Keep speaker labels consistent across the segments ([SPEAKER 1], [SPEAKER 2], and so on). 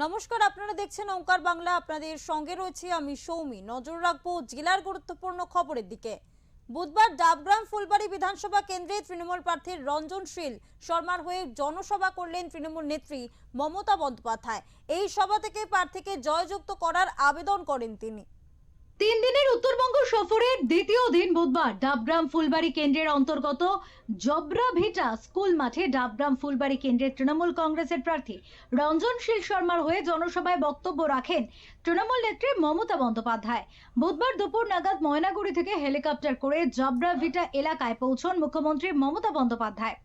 [SPEAKER 1] নমস্কার, আপনারা দেখছেন ওঙ্কার বাংলা। আপনাদের সঙ্গে রয়েছে আমি সৌমি। নজর রাখবো জেলার গুরুত্বপূর্ণ খবরের দিকে। বুধবার ডাবগ্রাম ফুলবাড়ি বিধানসভা কেন্দ্রে তৃণমূল প্রার্থী রঞ্জন শীল শর্মার হয়ে জনসভা করলেন তৃণমূল নেত্রী মমতা বন্দ্যোপাধ্যায়। এই সভা থেকে প্রার্থীকে জয়যুক্ত করার আবেদন করেন তিনি।
[SPEAKER 2] 3 দিনের উত্তরবঙ্গ সফরের দ্বিতীয় দিন বুধবার ডাবগ্রাম ফুলবাড়ি কেন্দ্রের অন্তর্গত জবরা ভিটা স্কুল মাঠে ডাবগ্রাম ফুলবাড়ি কেন্দ্রের তৃণমূল কংগ্রেসের প্রার্থী রঞ্জন শীল শর্মার হয়ে জনসভায় বক্তব্য রাখেন তৃণমূল নেত্রী মমতা বন্দ্যোপাধ্যায়। বুধবার দুপুর নাগাদ ময়নাগুড়ি থেকে হেলিকপ্টার করে জবরা ভিটা এলাকায় পৌঁছন মুখ্যমন্ত্রী মমতা বন্দ্যোপাধ্যায়।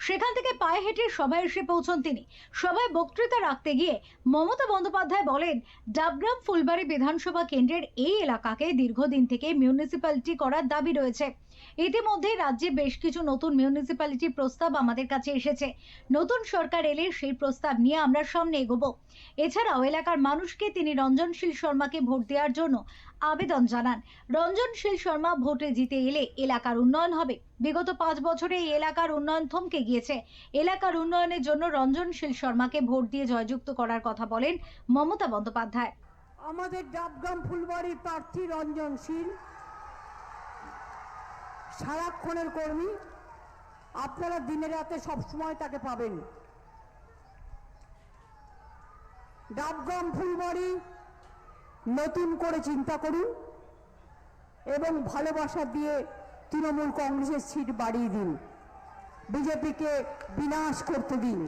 [SPEAKER 2] সেখান থেকে পায়ে হেঁটে সভায় এসে পৌঁছন তিনি। সভায় বক্তৃতা রাখতে গিয়ে মমতা বন্দ্যোপাধ্যায় বলেন, ডাবগ্রাম ফুলবাড়ি বিধানসভা কেন্দ্রের এই এলাকাকে দীর্ঘদিন থেকে মিউনিসিপ্যালিটি করার দাবি রয়েছে। ইতিমধ্যে রাজ্যে বেশ কিছু নতুন মিউনিসিপ্যালিটি প্রস্তাব আমাদের কাছে এসেছে। নতুন সরকার এলে সেই প্রস্তাব নিয়ে আমরা সামনে এগোবো। এছাড়াও এলাকার মানুষকে তিনি রঞ্জন শীল শর্মাকে ভোট দেওয়ার জন্য আবেদন জানান। রঞ্জন শীল শর্মা ভোটে জিতে এলে এলাকার উন্নয়ন হবে। বিগত 5 বছরে এই এলাকার উন্নয়ন থমকে গিয়েছে। এলাকার উন্নয়নের জন্য রঞ্জন শীল শর্মাকে ভোট দিয়ে জয়যুক্ত করার কথা বলেন মমতা বন্দ্যোপাধ্যায়।
[SPEAKER 3] আমাদের ডাবগ্রাম ফুলবাড়ির প্রার্থী রঞ্জন শীল সারাক্ষণের কর্মী। আপনারা দিনে রাতে সবসময় তাকে পাবেন। ডাবগ্রাম ফুলবাড়ি নতুন করে চিন্তা করুন এবং ভালোবাসা দিয়ে তৃণমূল কংগ্রেসের সিট বাড়িয়ে দিন, বিজেপিকে বিনাশ করতে দিন।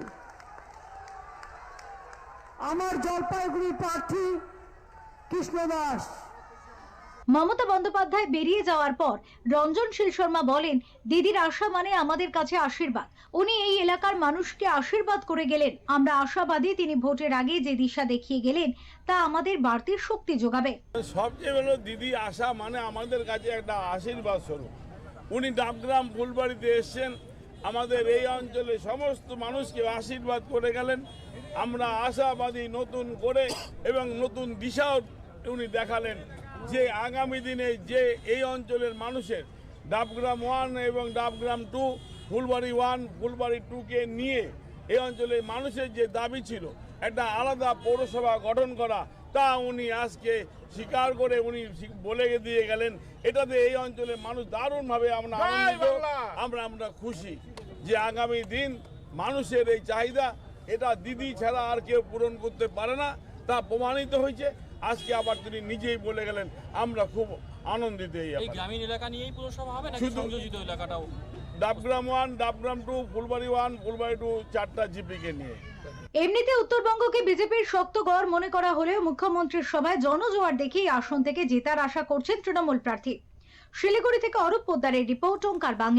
[SPEAKER 3] আমার জলপাইগুড়ির প্রার্থী কৃষ্ণ দাস।
[SPEAKER 2] মমতা বন্দ্যোপাধ্যায় বেরিয়ে যাওয়ার পর রঞ্জন শীল শর্মা বলেন, দিদির আশা মানে আমাদের কাছে আশীর্বাদ। উনি এই এলাকার মানুষকে আশীর্বাদ করে গেলেন। আমরা আশাবাদী তিনি ভোটের আগে যে দিশা দেখিয়ে গেলেন তা আমাদের বাড়তি শক্তি যোগাবে।
[SPEAKER 4] সবচেয়ে বড় দিদি আশা মানে আমাদের কাছে একটা আশীর্বাদ স্বরূপ। উনি ডাবগ্রাম ফুলবাড়িতে এসেছেন, আমাদের এই অঞ্চলে সমস্ত মানুষকে আশীর্বাদ করে গেলেন। আমরা আশাবাদী নতুন করে এবং নতুন দিশাও উনি দেখালেন যে আগামী দিনে যে এই অঞ্চলের মানুষের ডাবগ্রাম 1 এবং ডাবগ্রাম 2, ফুলবাড়ি 1, ফুলবাড়ি 2কে নিয়ে এই অঞ্চলের মানুষের যে দাবি ছিল একটা আলাদা পৌরসভা গঠন করা, তা উনি আজকে স্বীকার করে উনি বলে দিয়ে গেলেন। এটাতে এই অঞ্চলের মানুষ দারুণভাবে আমরা খুশি যে আগামী দিন মানুষের এই চাহিদা এটা দিদি ছাড়া আর কেউ পূরণ করতে পারে না, তা প্রমাণিত হয়েছে। আজকে আবার তিনি নিজেই বলে গেলেন, আমরা খুব আনন্দিত। এই
[SPEAKER 5] গ্রামীণ এলাকা নিয়েই পুরসভা হবে নাকি সংযোজিত এলাকাটাও?
[SPEAKER 4] ডাবগ্রাম 1, ডাবগ্রাম 2, ফুলবাড়ি 1, ফুলবাড়ি 2 4টা জিপিকে নিয়ে।
[SPEAKER 2] এমনিতে উত্তরবঙ্গকে বিজেপির শক্ত গড় মনে করা হলেও মুখ্যমন্ত্রীর সভায় জনজোয়ার দেখেই আসন থেকে জেতার আশা করছেন তৃণমূল প্রার্থী। শিলিগুড়ি থেকে অরূপ পোদ্দারের রিপোর্ট, ওঙ্কার বাংলা।